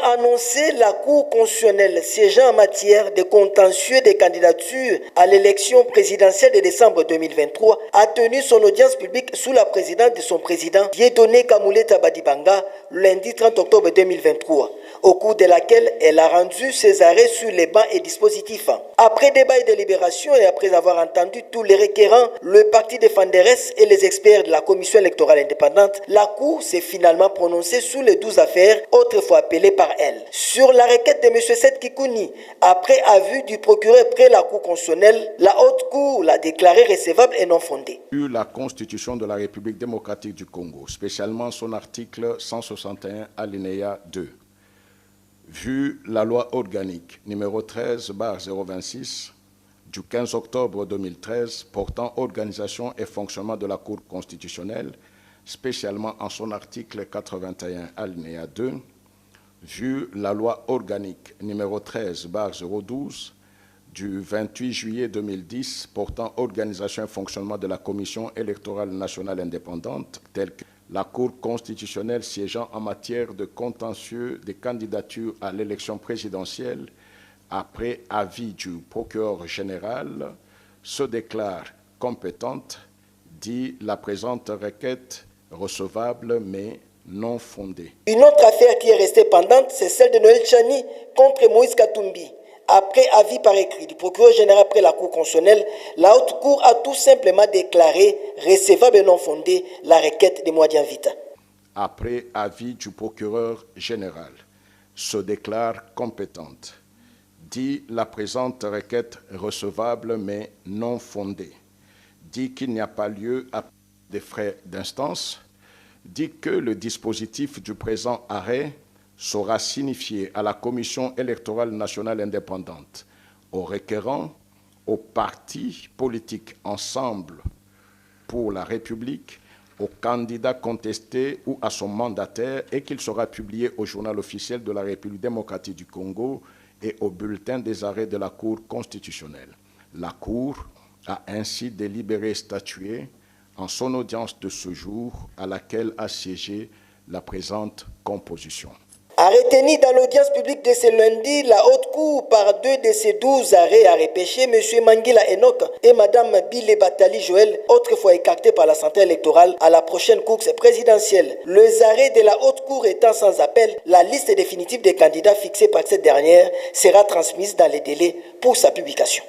annoncé, la Cour constitutionnelle siégeant en matière de contentieux des candidatures à l'élection présidentielle de décembre 2023 a tenu son audience publique sous la présidence de son président Dieudonné Kamuleta Badibanga lundi 30 octobre 2023, au cours de laquelle elle a rendu ses arrêts sur les bancs et dispositifs. Après débat et délibération et après avoir entendu tous les requérants, le parti de Fanderès et les experts de la commission électorale indépendante, la Cour s'est finalement prononcée sur les 12 affaires autrefois appelées par elle. Sur la requête de M. Seth Kikouni, après avis du procureur près la Cour constitutionnelle, la Haute Cour l'a déclarée recevable et non fondée. La Constitution de la République démocratique du Congo, spécialement son article 161 alinéa 2. Vu la loi organique numéro 13/026 du 15 octobre 2013 portant organisation et fonctionnement de la Cour constitutionnelle, spécialement en son article 81 alinéa 2, vu la loi organique numéro 13/012 du 28 juillet 2010 portant organisation et fonctionnement de la Commission électorale nationale indépendante, telle que la Cour constitutionnelle siégeant en matière de contentieux des candidatures à l'élection présidentielle, après avis du procureur général, se déclare compétente, dit la présente requête recevable mais non fondée. Une autre affaire qui est restée pendante, c'est celle de Noël Chani contre Moïse Katumbi. Après avis par écrit du procureur général après la Cour constitutionnelle, la Haute Cour a tout simplement déclaré recevable et non fondée la requête de Mwadian Vita. Après avis du procureur général, se déclare compétente, dit la présente requête recevable mais non fondée, dit qu'il n'y a pas lieu à des frais d'instance, dit que le dispositif du présent arrêt sera signifié à la Commission électorale nationale indépendante, aux requérants, aux partis politiques Ensemble pour la République, aux candidats contestés ou à son mandataire et qu'il sera publié au journal officiel de la République démocratique du Congo et au bulletin des arrêts de la Cour constitutionnelle. La Cour a ainsi délibéré et statué en son audience de ce jour à laquelle a siégé la présente composition. A retenu dans l'audience publique de ce lundi, la Haute Cour, par 2 de ces 12 arrêts, a repêché M. Mangila Enoch et Mme Bile Batali Joël, autrefois écartés par la santé électorale à la prochaine course présidentielle. Les arrêts de la Haute Cour étant sans appel, la liste définitive des candidats fixée par cette dernière sera transmise dans les délais pour sa publication.